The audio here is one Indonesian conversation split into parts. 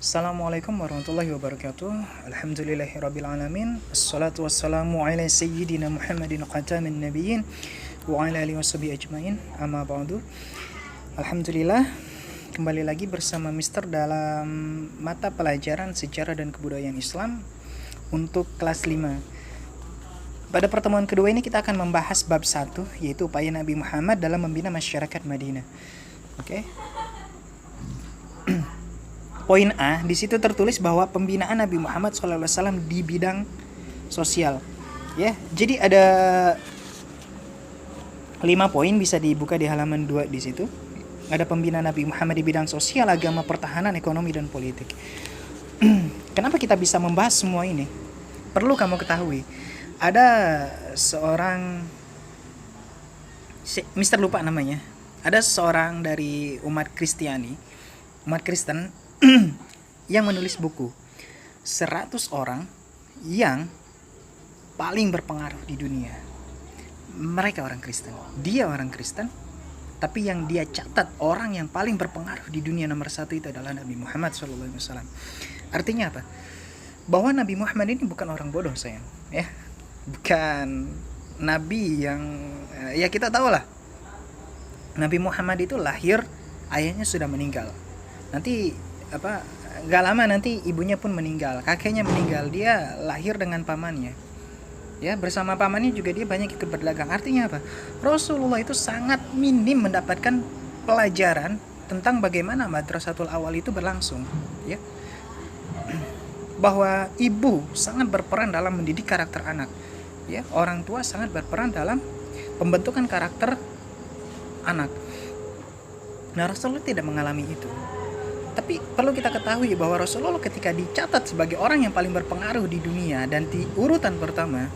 Assalamualaikum warahmatullahi wabarakatuh. Alhamdulillahirrabbilalamin. Assalatu wassalamu ala sayyidina Muhammadin khatamin nabiyyin wa ala alihi washabihi ajmain. Amma ba'du. Alhamdulillah, kembali lagi bersama Mister dalam mata pelajaran sejarah dan kebudayaan Islam untuk kelas 5. Pada pertemuan kedua ini kita akan membahas bab 1, yaitu upaya Nabi Muhammad dalam membina masyarakat Madinah. Oke. Poin A, di situ tertulis bahwa pembinaan Nabi Muhammad SAW di bidang sosial. Ya, jadi ada 5 poin, bisa dibuka di halaman 2 di situ. Ada pembinaan Nabi Muhammad di bidang sosial, agama, pertahanan, ekonomi, dan politik. Kenapa kita bisa membahas semua ini? Perlu kamu ketahui, ada seorang, Mister lupa namanya, ada seorang dari umat Kristen yang menulis buku 100 orang yang paling berpengaruh di dunia. Mereka orang Kristen, dia orang Kristen, tapi yang dia catat orang yang paling berpengaruh di dunia nomor 1 itu adalah Nabi Muhammad SAW. Artinya apa? Bahwa Nabi Muhammad ini bukan orang bodoh, sayang, ya, bukan Nabi yang ya kita tahu lah, Nabi Muhammad itu lahir, ayahnya sudah meninggal. Nanti gak lama nanti ibunya pun meninggal, kakeknya meninggal, dia lahir dengan pamannya. Ya, bersama pamannya juga dia banyak ikut berdagang. Artinya apa? Rasulullah itu sangat minim mendapatkan pelajaran tentang bagaimana madrasatul awal itu berlangsung, ya. Bahwa ibu sangat berperan dalam mendidik karakter anak, ya. Orang tua sangat berperan dalam pembentukan karakter anak. Nah, Rasulullah tidak mengalami itu. Tapi perlu kita ketahui bahwa Rasulullah ketika dicatat sebagai orang yang paling berpengaruh di dunia dan di urutan pertama,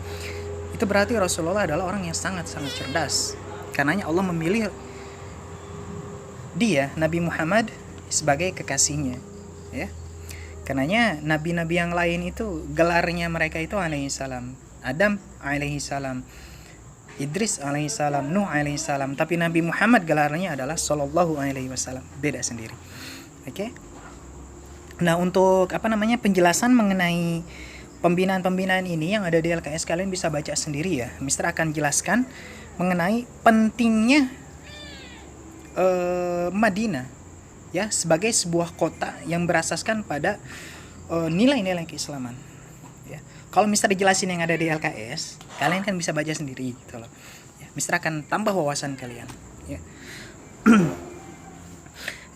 itu berarti Rasulullah adalah orang yang sangat-sangat cerdas. Karenanya Allah memilih dia, Nabi Muhammad, sebagai kekasihnya, ya. Karenanya nabi-nabi yang lain itu gelarnya mereka itu alaihissalam. Adam alaihissalam, Idris alaihissalam, Nuh alaihissalam. Tapi Nabi Muhammad gelarnya adalah sallallahu alaihi wasallam. Beda sendiri. Oke. Nah, untuk penjelasan mengenai pembinaan ini yang ada di LKS, kalian bisa baca sendiri ya. Mister akan jelaskan mengenai pentingnya Madinah, ya, sebagai sebuah kota yang berasaskan pada nilai-nilai keislaman, ya. Kalau Mister dijelasin yang ada di LKS, kalian kan bisa baca sendiri gitu loh. Ya, Mister akan tambah wawasan kalian, ya.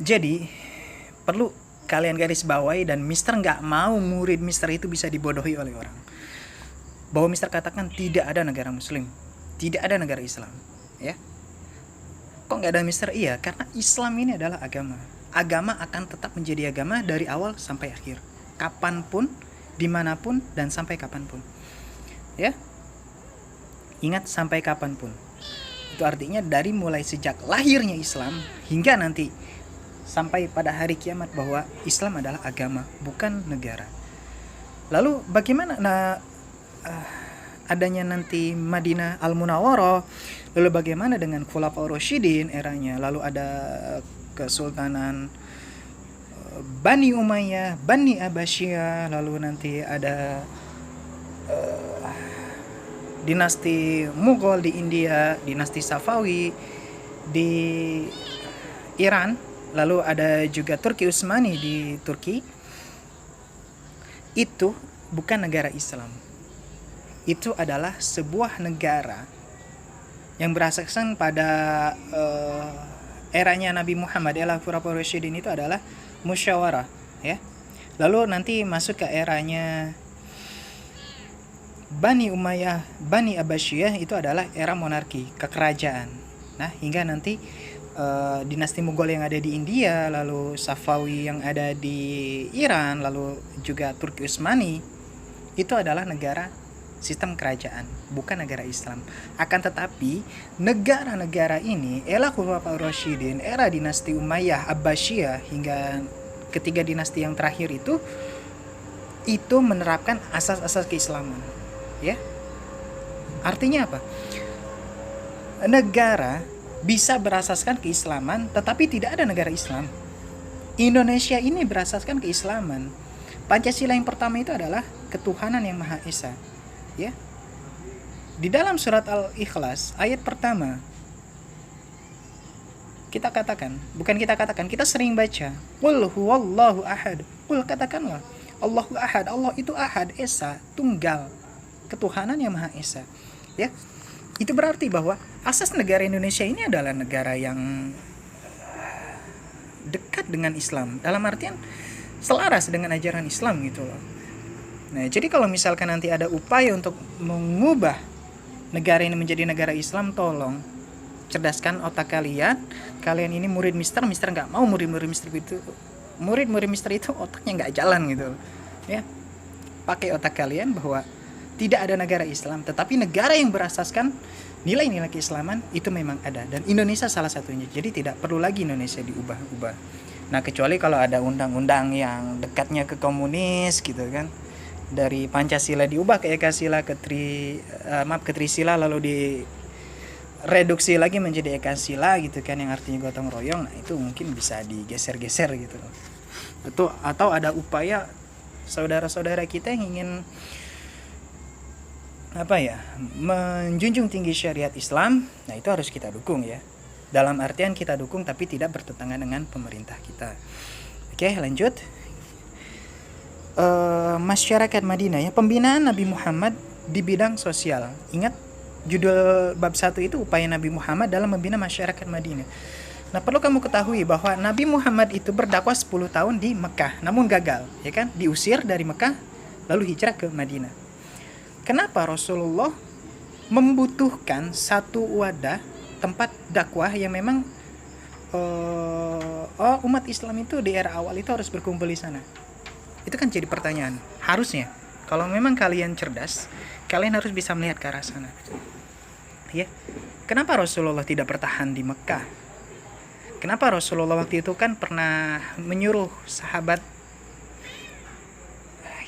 Jadi perlu kalian garis bawahi, dan Mister nggak mau murid Mister itu bisa dibodohi oleh orang. Bahwa Mister katakan tidak ada negara Muslim, tidak ada negara Islam, ya. Kok nggak ada, Mister? Iya, karena Islam ini adalah agama. Agama akan tetap menjadi agama dari awal sampai akhir, kapanpun, dimanapun, dan sampai kapanpun, ya. Ingat, sampai kapanpun. Itu artinya dari mulai sejak lahirnya Islam hingga nanti sampai pada hari kiamat, bahwa Islam adalah agama, bukan negara. Lalu bagaimana adanya nanti Madinah Al-Munawwarah? Lalu bagaimana dengan Khulafaur Rasyidin eranya? Lalu ada Kesultanan Bani Umayyah, Bani Abbasiyah, lalu nanti ada dinasti Mughal di India, dinasti Safawi di Iran, lalu ada juga Turki Utsmani di Turki. Itu bukan negara Islam. Itu adalah sebuah negara yang berasaskan pada eranya Nabi Muhammad, era Khulafaur Rasyidin, itu adalah musyawarah, ya. Lalu nanti masuk ke eranya Bani Umayyah, Bani Abbasiyah, itu adalah era monarki, kekerajaan. Nah, hingga nanti dinasti Mughal yang ada di India, lalu Safawi yang ada di Iran, lalu juga Turki Utsmani, itu adalah negara sistem kerajaan, bukan negara Islam. Akan tetapi negara-negara ini, era Khulafaur Rasyidin, era dinasti Umayyah, Abbasiyah, hingga ketiga dinasti yang terakhir itu menerapkan asas-asas keislaman, ya. Artinya apa? Negara bisa berasaskan keislaman, tetapi tidak ada negara Islam. Indonesia ini berasaskan keislaman. Pancasila yang pertama itu adalah ketuhanan yang Maha Esa. Ya. Di dalam surat Al-Ikhlas ayat pertama kita katakan, kita sering baca, qul huwallahu ahad. Qul, katakanlah, Allahu ahad. Allah itu ahad, esa, tunggal, ketuhanan yang Maha Esa. Ya. Itu berarti bahwa asas negara Indonesia ini adalah negara yang dekat dengan Islam, dalam artian selaras dengan ajaran Islam gitu loh. Nah, jadi kalau misalkan nanti ada upaya untuk mengubah negara ini menjadi negara Islam, tolong cerdaskan otak kalian. Kalian ini murid mister nggak mau murid mister itu otaknya nggak jalan gitu loh. Ya, pakai otak kalian bahwa tidak ada negara Islam, tetapi negara yang berasaskan nilai-nilai keislaman itu memang ada, dan Indonesia salah satunya. Jadi tidak perlu lagi Indonesia diubah-ubah. Nah, kecuali kalau ada undang-undang yang dekatnya ke komunis gitu kan, dari Pancasila diubah ke Ekasila, ke Trisila, lalu direduksi lagi menjadi Ekasila gitu kan, yang artinya gotong royong. Nah, itu mungkin bisa digeser-geser gitu loh. Atau ada upaya saudara-saudara kita yang ingin menjunjung tinggi syariat Islam, nah itu harus kita dukung ya. Dalam artian kita dukung tapi tidak bertentangan dengan pemerintah kita. Oke, lanjut. Masyarakat Madinah ya, pembinaan Nabi Muhammad di bidang sosial. Ingat judul bab 1 itu upaya Nabi Muhammad dalam membina masyarakat Madinah. Nah, perlu kamu ketahui bahwa Nabi Muhammad itu berdakwah 10 tahun di Mekah, namun gagal, ya kan? Diusir dari Mekah lalu hijrah ke Madinah. Kenapa Rasulullah membutuhkan satu wadah tempat dakwah yang memang umat Islam itu di era awal itu harus berkumpul di sana? Itu kan jadi pertanyaan. Harusnya kalau memang kalian cerdas, kalian harus bisa melihat ke arah sana. Ya. Kenapa Rasulullah tidak bertahan di Mekah? Kenapa Rasulullah waktu itu kan pernah menyuruh sahabat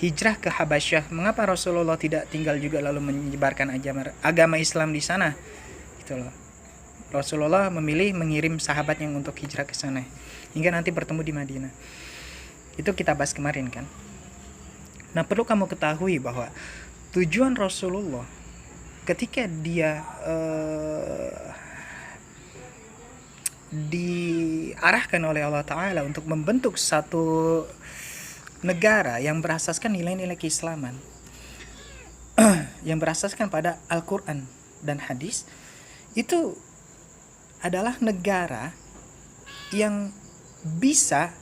hijrah ke Habasyah? Mengapa Rasulullah tidak tinggal juga lalu menyebarkan agama Islam di sana? Gitu loh. Rasulullah memilih mengirim sahabat yang untuk hijrah ke sana hingga nanti bertemu di Madinah. Itu kita bahas kemarin kan. Nah, perlu kamu ketahui bahwa tujuan Rasulullah ketika dia diarahkan oleh Allah Ta'ala untuk membentuk satu negara yang berasaskan nilai-nilai keislaman, yang berasaskan pada Al-Quran dan hadis, itu adalah negara yang bisa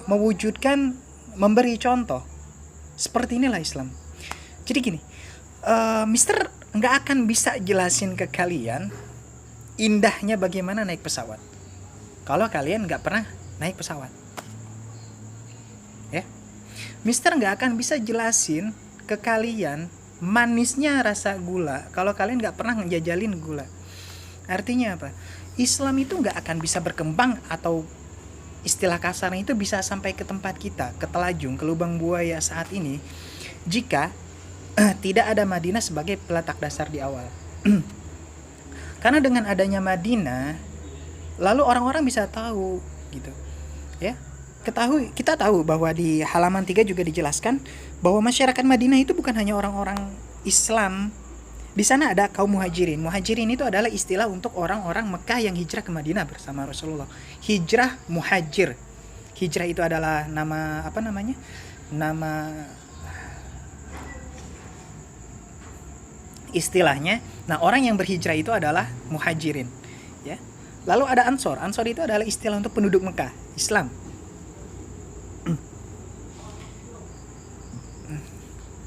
mewujudkan, memberi contoh. Seperti inilah Islam. Jadi gini, Mister nggak akan bisa jelasin ke kalian indahnya bagaimana naik pesawat kalau kalian nggak pernah naik pesawat. Ya, Mister nggak akan bisa jelasin ke kalian manisnya rasa gula kalau kalian nggak pernah ngejajalin gula. Artinya apa? Islam itu nggak akan bisa berkembang, atau istilah kasarnya itu bisa sampai ke tempat kita, ke Telajung, ke Lubang Buaya saat ini, jika tidak ada Madinah sebagai peletak dasar di awal. Karena dengan adanya Madinah, lalu orang-orang bisa tahu gitu. Ya. Kita tahu bahwa di halaman 3 juga dijelaskan bahwa masyarakat Madinah itu bukan hanya orang-orang Islam. Di sana ada kaum muhajirin. Muhajirin itu adalah istilah untuk orang-orang Mekah yang hijrah ke Madinah bersama Rasulullah. Hijrah muhajir. Hijrah itu adalah nama istilahnya. Nah, orang yang berhijrah itu adalah muhajirin, ya. Lalu ada ansor. Ansor itu adalah istilah untuk penduduk Mekah, Islam.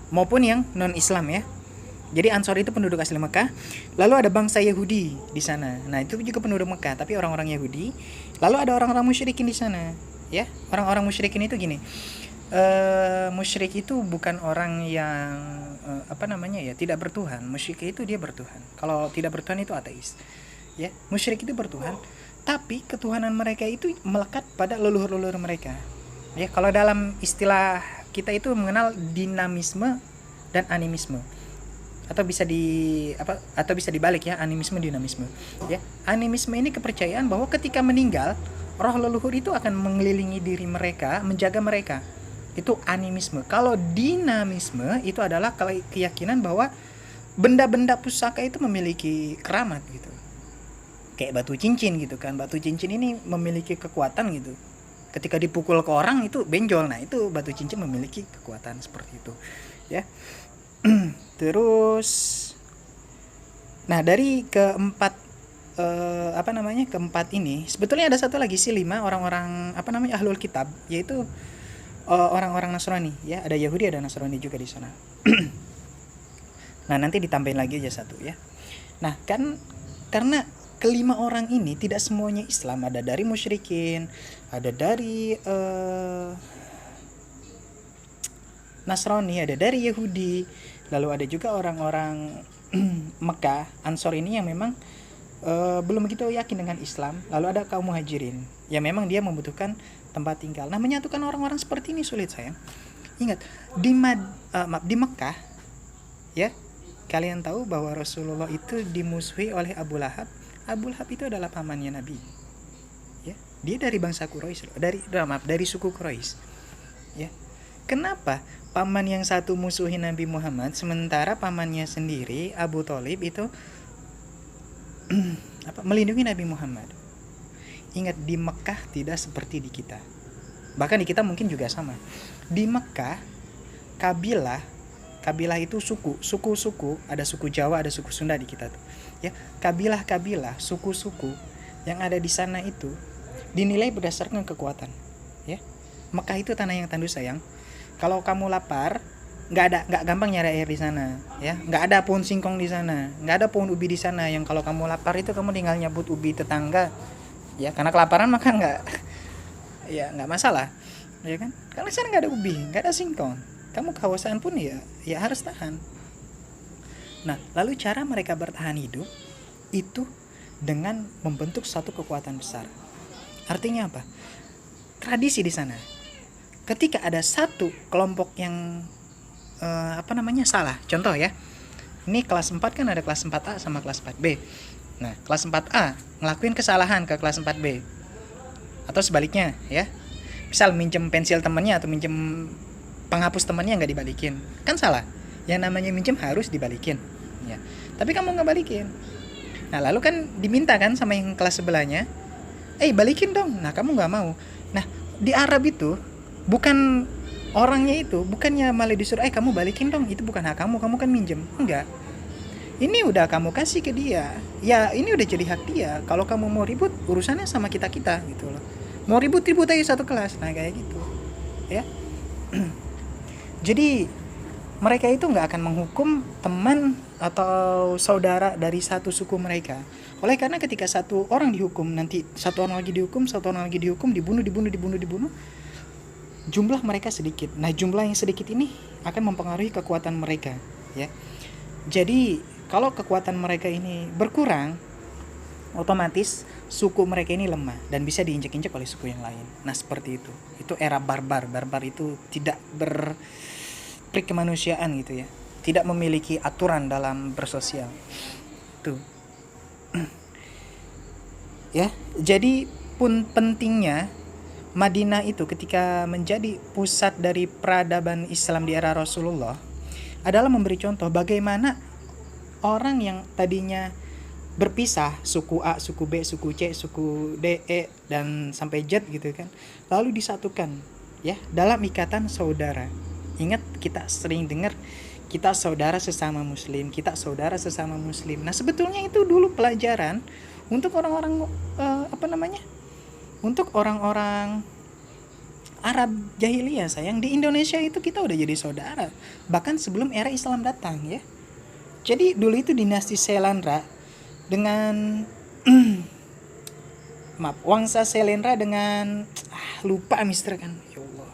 Maupun yang non-Islam ya. Jadi Ansor itu penduduk asli Mekah. Lalu ada bangsa Yahudi di sana. Nah, itu juga penduduk Mekah, tapi orang-orang Yahudi. Lalu ada orang-orang musyrikin di sana, ya. Orang-orang musyrikin itu gini. Musyrik itu bukan orang yang tidak bertuhan. Musyrik itu dia bertuhan. Kalau tidak bertuhan itu ateis. Ya, musyrik itu bertuhan, tapi ketuhanan mereka itu melekat pada leluhur-leluhur mereka. Ya, kalau dalam istilah kita itu mengenal dinamisme dan animisme. Atau bisa dibalik ya, animisme dinamisme. Ya, animisme ini kepercayaan bahwa ketika meninggal roh leluhur itu akan mengelilingi diri mereka, menjaga mereka. Itu animisme. Kalau dinamisme itu adalah keyakinan bahwa benda-benda pusaka itu memiliki keramat gitu. Kayak batu cincin gitu kan. Batu cincin ini memiliki kekuatan gitu. Ketika dipukul ke orang itu benjol. Nah, itu batu cincin memiliki kekuatan seperti itu, ya. Terus dari keempat keempat ini sebetulnya ada satu lagi sih, 5 orang-orang ahlul kitab, yaitu orang-orang Nasrani, ya. Ada Yahudi, ada Nasrani juga di sana. Nah, nanti ditambahin lagi aja satu, ya. Nah, kan karena kelima orang ini tidak semuanya Islam, ada dari musyrikin, ada dari Nasrani, ada dari Yahudi, lalu ada juga orang-orang Mekah, Ansor ini yang memang belum begitu yakin dengan Islam. Lalu ada kaum muhajirin yang memang dia membutuhkan tempat tinggal. Nah, menyatukan orang-orang seperti ini sulit, sayang. Ingat, di Mekah, ya, kalian tahu bahwa Rasulullah itu dimusuhi oleh Abu Lahab. Abu Lahab itu adalah pamannya Nabi, ya. Dia dari bangsa Quraisy, dari suku Quraisy, ya. Kenapa paman yang satu musuhi Nabi Muhammad, sementara pamannya sendiri Abu Thalib itu melindungi Nabi Muhammad? Ingat, di Mekah tidak seperti di kita. Bahkan di kita mungkin juga sama. Di Mekah, kabilah itu suku, ada suku Jawa, ada suku Sunda di kita tuh. Ya, kabilah, suku-suku yang ada di sana itu dinilai berdasarkan kekuatan, ya. Mekah itu tanah yang tandus, sayang. Kalau kamu lapar, nggak gampang nyari air di sana, ya. Nggak ada pohon singkong di sana, nggak ada pohon ubi di sana yang kalau kamu lapar itu kamu tinggal nyabut ubi tetangga, ya. Karena kelaparan maka nggak masalah, ya kan? Karena sana nggak ada ubi, nggak ada singkong, kamu kehausan pun ya harus tahan. Nah, lalu cara mereka bertahan hidup itu dengan membentuk satu kekuatan besar. Artinya apa? Tradisi di sana. Ketika ada satu kelompok yang salah. Contoh, ya. Ini kelas 4 kan ada kelas 4A sama kelas 4B. Nah, kelas 4A ngelakuin kesalahan ke kelas 4B. Atau sebaliknya, ya. Misal minjem pensil temannya atau minjem penghapus temannya nggak dibalikin. Kan salah. Yang namanya minjem harus dibalikin, ya. Tapi kamu nggak balikin. Nah, lalu kan diminta kan sama yang kelas sebelahnya, balikin dong. Nah, kamu nggak mau. Nah, di Arab itu bukan orangnya itu, bukannya malah disuruh kamu balikin dong, itu bukan hak kamu kan minjem. Enggak, ini udah kamu kasih ke dia, ya ini udah jadi hak dia. Kalau kamu mau ribut, urusannya sama kita gitu loh. Mau ribut aja satu kelas. Nah, kayak gitu, ya. Jadi mereka itu nggak akan menghukum teman atau saudara dari satu suku mereka. Oleh karena ketika satu orang dihukum, nanti satu orang lagi dihukum, dibunuh, jumlah mereka sedikit. Nah, jumlah yang sedikit ini akan mempengaruhi kekuatan mereka, ya. Jadi kalau kekuatan mereka ini berkurang, otomatis suku mereka ini lemah dan bisa diinjak-injak oleh suku yang lain. Nah, seperti itu. Itu era barbar. Barbar itu tidak berkemanusiaan gitu, ya. Tidak memiliki aturan dalam bersosial. Tuh. Ya, jadi pun pentingnya Madinah itu ketika menjadi pusat dari peradaban Islam di era Rasulullah adalah memberi contoh bagaimana orang yang tadinya berpisah, suku A, suku B, suku C, suku D, E dan sampai Z gitu kan, lalu disatukan, ya, dalam ikatan saudara. Ingat, kita sering dengar kita saudara sesama muslim. Nah, sebetulnya itu dulu pelajaran untuk orang-orang untuk orang-orang Arab jahiliyah, sayang. Di Indonesia itu kita udah jadi saudara bahkan sebelum era Islam datang, ya. Jadi dulu itu dinasti Selendra dengan Wangsa Selendra dengan lupa mister kan, ya Allah.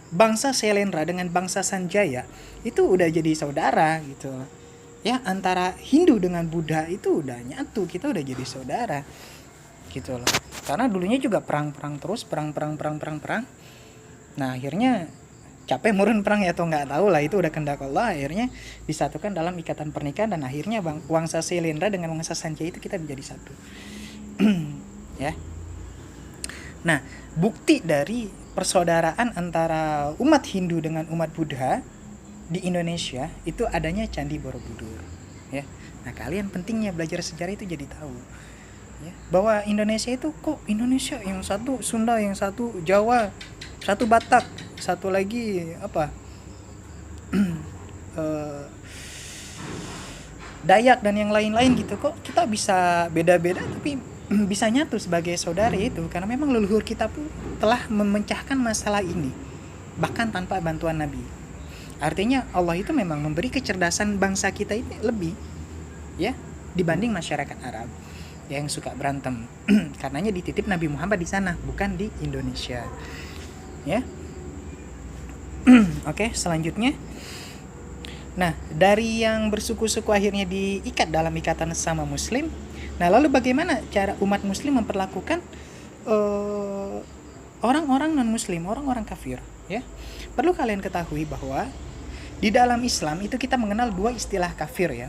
Bangsa Selendra dengan bangsa Sanjaya itu udah jadi saudara gitu, ya. Antara Hindu dengan Buddha itu udah nyatu, kita udah jadi saudara gitu loh. Karena dulunya juga perang terus, perang. Nah, akhirnya capek murun perang, ya, atau nggak tahu lah, itu udah kehendak Allah. Akhirnya disatukan dalam ikatan pernikahan dan akhirnya Wangsa Selendra dengan Wangsa Sanjaya itu kita menjadi satu. ya. Nah, bukti dari persaudaraan antara umat Hindu dengan umat Buddha di Indonesia itu adanya Candi Borobudur, ya. Nah, kalian pentingnya belajar sejarah itu jadi tahu, ya, bahwa Indonesia itu kok Indonesia yang satu Sunda, yang satu Jawa, satu Batak, satu lagi apa eh, Dayak dan yang lain-lain gitu, kok kita bisa beda-beda tapi bisa nyatu sebagai saudara itu karena memang leluhur kita pun telah memecahkan masalah ini bahkan tanpa bantuan Nabi. Artinya Allah itu memang memberi kecerdasan bangsa kita ini lebih, ya, dibanding masyarakat Arab yang suka berantem. Karenanya dititip Nabi Muhammad di sana, bukan di Indonesia, ya. Oke, selanjutnya. Nah, dari yang bersuku-suku akhirnya diikat dalam ikatan sama Muslim. Nah, lalu bagaimana cara umat Muslim memperlakukan orang-orang non-Muslim, orang-orang kafir? Ya, perlu kalian ketahui bahwa di dalam Islam itu kita mengenal dua istilah kafir, ya.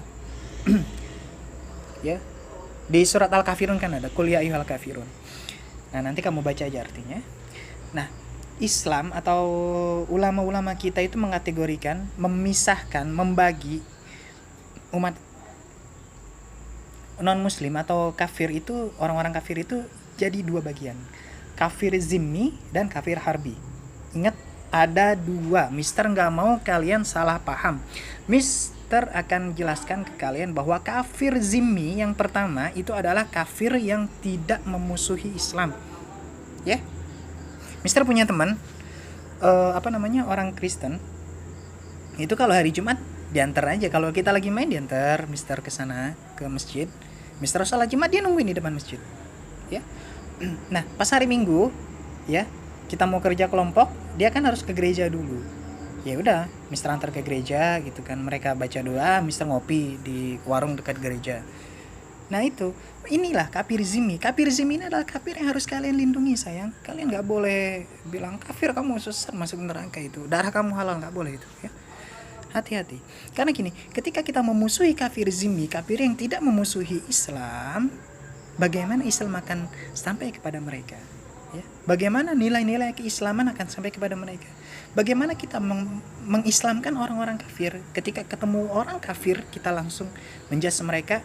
Ya, di surat Al-Kafirun kan ada Qul ya ayyuhal kafirun. Nah, nanti kamu baca aja artinya. Nah, Islam atau ulama-ulama kita itu mengategorikan, memisahkan, membagi umat non-muslim atau kafir itu, orang-orang kafir itu jadi dua bagian. Kafir zimmi dan kafir harbi. Ingat, ada dua. Mister gak mau kalian salah paham. Mister akan jelaskan ke kalian bahwa kafir zimmi yang pertama itu adalah kafir yang tidak memusuhi Islam, ya. Mister punya teman orang Kristen. Itu kalau hari Jumat diantar aja. Kalau kita lagi main diantar Mister ke sana ke masjid. Mister salat Jumat dia nungguin di depan masjid. Ya. Nah, pas hari Minggu, ya, kita mau kerja kelompok, dia kan harus ke gereja dulu. Ya udah, Mister antar ke gereja gitu kan. Mereka baca doa, Mister ngopi di warung dekat gereja. Nah itu, inilah kafir zimmi. Kafir zimmi ini adalah kafir yang harus kalian lindungi, sayang. Kalian gak boleh bilang kafir kamu sesat masuk neraka itu, darah kamu halal, gak boleh itu, ya. Hati-hati. Karena gini, ketika kita memusuhi kafir zimmi, kafir yang tidak memusuhi Islam, bagaimana Islam akan sampai kepada mereka, ya? Bagaimana nilai-nilai keislaman akan sampai kepada mereka? Bagaimana kita mengislamkan orang-orang kafir? Ketika ketemu orang kafir, kita langsung menjudge mereka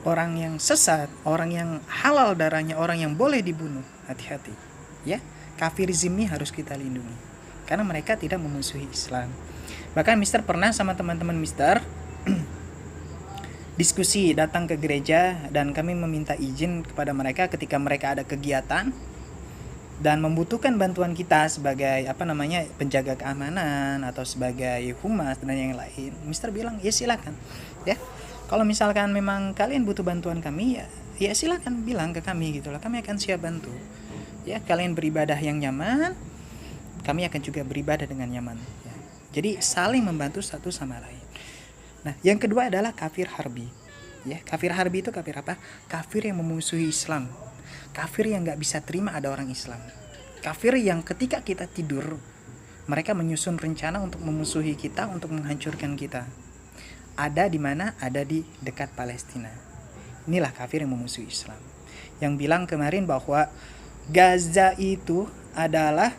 orang yang sesat, orang yang halal darahnya, orang yang boleh dibunuh. Hati-hati, ya. Kafir zimmi harus kita lindungi karena mereka tidak memusuhi Islam. Bahkan Mister pernah sama teman-teman Mister diskusi, datang ke gereja dan kami meminta izin kepada mereka ketika mereka ada kegiatan dan membutuhkan bantuan kita sebagai penjaga keamanan atau sebagai humas dan yang lain. Mister bilang, ya silakan, ya. Kalau misalkan memang kalian butuh bantuan kami, ya silakan bilang ke kami gitulah. Kami akan siap bantu. Ya, kalian beribadah yang nyaman, kami akan juga beribadah dengan nyaman. Ya. Jadi saling membantu satu sama lain. Nah, yang kedua adalah kafir harbi. Ya, kafir harbi itu kafir apa? Kafir yang memusuhi Islam. Kafir yang nggak bisa terima ada orang Islam. Kafir yang ketika kita tidur, mereka menyusun rencana untuk memusuhi kita, untuk menghancurkan kita. Ada di mana? Ada di dekat Palestina. Inilah kafir yang memusuhi Islam. Yang bilang kemarin bahwa Gaza itu adalah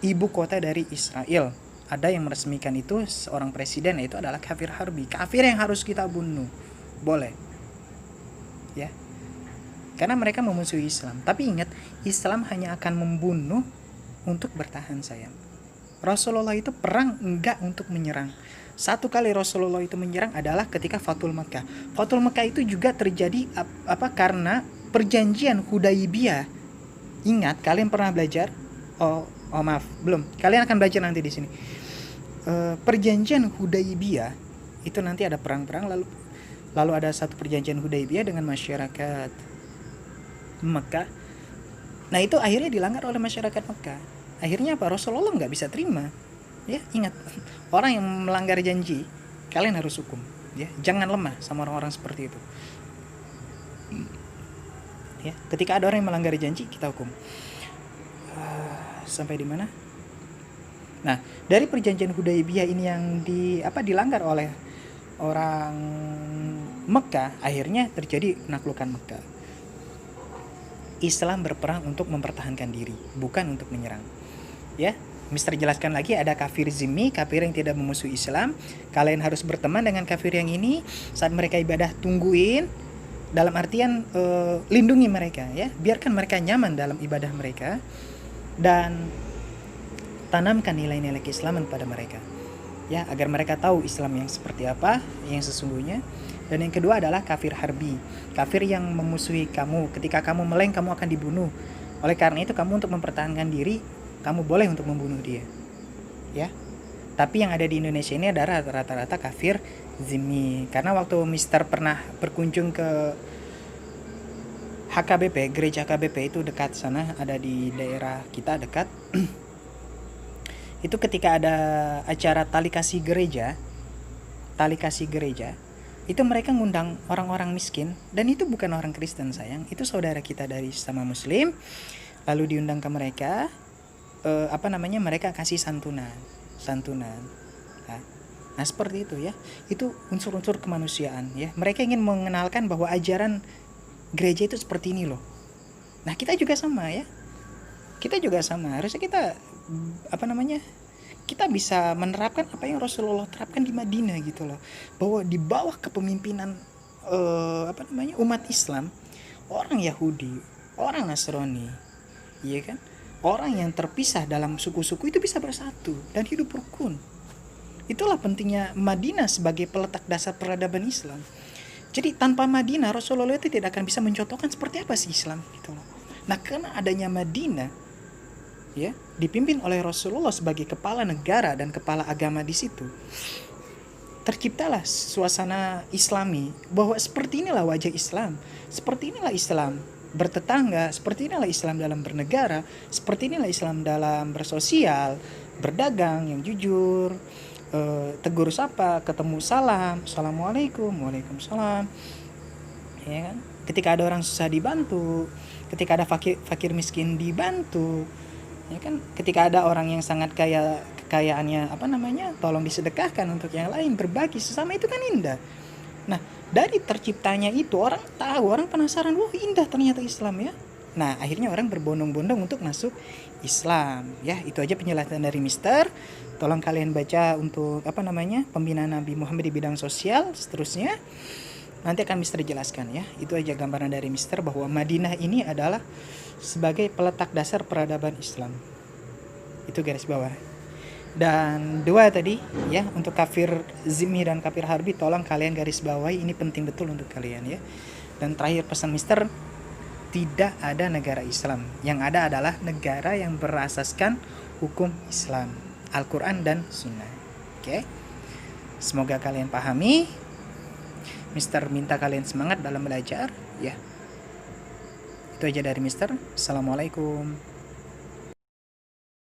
ibu kota dari Israel. Ada yang meresmikan itu, seorang presiden, itu adalah kafir harbi. Kafir yang harus kita bunuh. Boleh. Ya. Karena mereka memusuhi Islam. Tapi ingat, Islam hanya akan membunuh untuk bertahan, sayang. Rasulullah itu perang enggak untuk menyerang. Satu kali Rasulullah itu menyerang adalah ketika Fathul Makkah. Fathul Makkah itu juga terjadi karena perjanjian Hudaibiyah. Ingat, kalian pernah belajar? Oh maaf, belum. Kalian akan belajar nanti di sini. Perjanjian Hudaibiyah itu nanti ada perang-perang, lalu ada satu perjanjian Hudaibiyah dengan masyarakat Mekah. Nah itu akhirnya dilanggar oleh masyarakat Mekah. Akhirnya apa? Rasulullah nggak bisa terima. Ya, ingat, orang yang melanggar janji kalian harus hukum, ya. Jangan lemah sama orang-orang seperti itu. Ya, ketika ada orang yang melanggar janji, kita hukum. Sampai di mana? Nah, dari perjanjian Hudaibiyah ini yang dilanggar oleh orang Mekah, akhirnya terjadi penaklukan Mekah. Islam berperang untuk mempertahankan diri, bukan untuk menyerang. Ya, Mister jelaskan lagi, ada kafir zimmi, kafir yang tidak memusuhi Islam. Kalian harus berteman dengan kafir yang ini. Saat mereka ibadah, tungguin. Dalam artian lindungi mereka, ya. Biarkan mereka nyaman dalam ibadah mereka dan tanamkan nilai-nilai keislaman pada mereka, ya, agar mereka tahu Islam yang seperti apa, yang sesungguhnya. Dan yang kedua adalah kafir harbi, kafir yang memusuhi kamu. Ketika kamu meleng, kamu akan dibunuh. Oleh karena itu, kamu untuk mempertahankan diri, kamu boleh untuk membunuh dia, ya. Tapi yang ada di Indonesia ini adalah rata-rata kafir zimmi. Karena waktu Mister pernah berkunjung ke HKBP, gereja HKBP itu dekat sana, ada di daerah kita dekat. Itu ketika ada acara tali kasih gereja, itu mereka ngundang orang-orang miskin, dan itu bukan orang Kristen sayang, itu saudara kita dari sama Muslim, lalu diundang ke mereka, mereka kasih santunan. Nah seperti itu, ya, itu unsur-unsur kemanusiaan, ya. Mereka ingin mengenalkan bahwa ajaran gereja itu seperti ini loh. Nah kita juga sama, ya, harusnya kita kita bisa menerapkan apa yang Rasulullah terapkan di Madinah gitu loh, bahwa di bawah kepemimpinan umat Islam, orang Yahudi, orang Nasrani, iya kan, orang yang terpisah dalam suku-suku itu bisa bersatu dan hidup rukun. Itulah pentingnya Madinah sebagai peletak dasar peradaban Islam. Jadi tanpa Madinah, Rasulullah itu tidak akan bisa mencontohkan seperti apa sih Islam gitu loh. Nah karena adanya Madinah, ya, dipimpin oleh Rasulullah sebagai kepala negara dan kepala agama di situ, terciptalah suasana Islami, bahwa seperti inilah wajah Islam, seperti inilah Islam bertetangga, seperti inilah Islam dalam bernegara, seperti inilah Islam dalam bersosial, berdagang yang jujur, tegur sapa, ketemu salam, assalamualaikum, waalaikumsalam, ya kan. Ketika ada orang susah dibantu, ketika ada fakir miskin dibantu, ya kan. Ketika ada orang yang sangat kaya, kekayaannya tolong disedekahkan untuk yang lain, berbagi sesama, itu kan indah. Nah dari terciptanya itu, orang tahu, orang penasaran, wah indah ternyata Islam, ya. Nah akhirnya orang berbondong-bondong untuk masuk Islam, ya. Itu aja penjelasan dari Mister. Tolong kalian baca untuk pembinaan Nabi Muhammad di bidang sosial, seterusnya nanti akan Mister jelaskan, ya. Itu aja gambaran dari Mister, bahwa Madinah ini adalah sebagai peletak dasar peradaban Islam. Itu garis bawah. Dan dua tadi, ya, untuk kafir zimmi dan kafir harbi, tolong kalian garis bawahi, ini penting betul untuk kalian, ya. Dan terakhir pesan Mister, tidak ada negara Islam. Yang ada adalah negara yang berasaskan hukum Islam, Al-Quran dan Sunnah. Oke. Semoga kalian pahami. Mister minta kalian semangat dalam belajar, ya. Itu aja dari Mister. Assalamualaikum.